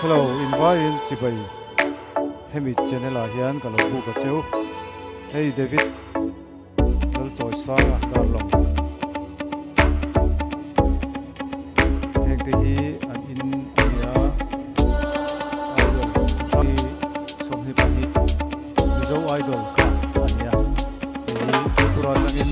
Hello, invite in Chibai. Hemi channel a hian ka lo bu ka cheu. Hey David, lal choi sa dar long. Hek te hi an in ania idol sai som hi pa hi. Mizo idol ka ania. Hi pura tangin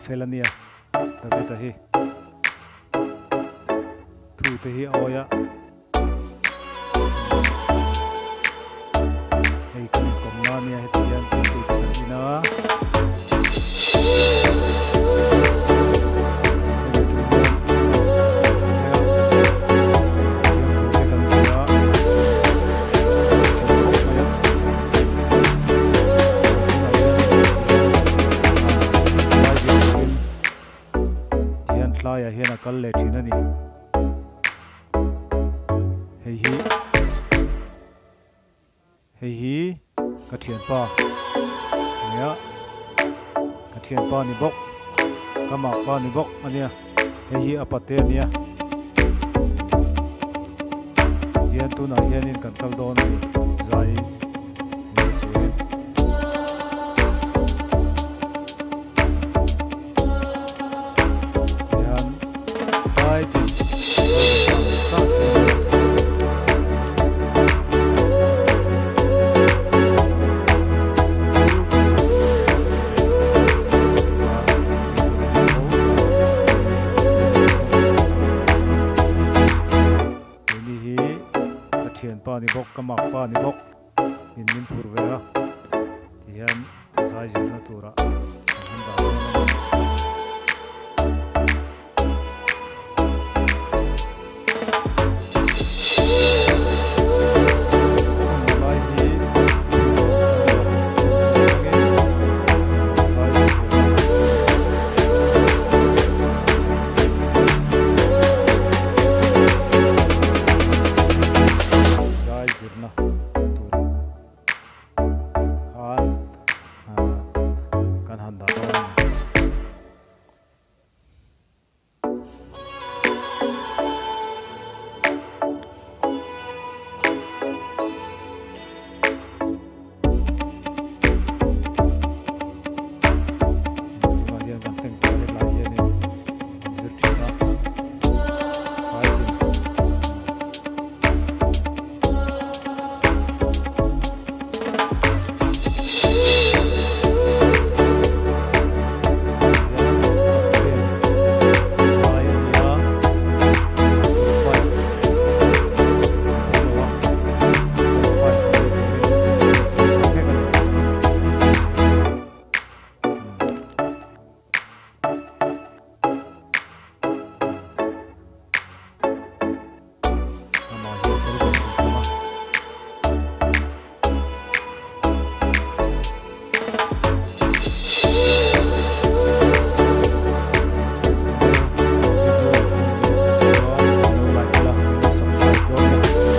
Felania David hi thu te hi oya hei kan komna nia he tian tu ina ya hian a kal le thin ani hei hi ka thian pa nia ka thian pa ni bok ka mak pa ni bok ania hei hi apate ania hian tu na hian in kan kal don ani zai thian pa ni bok kamak pa ni bok in min phur vela tihan sai jin na tura han da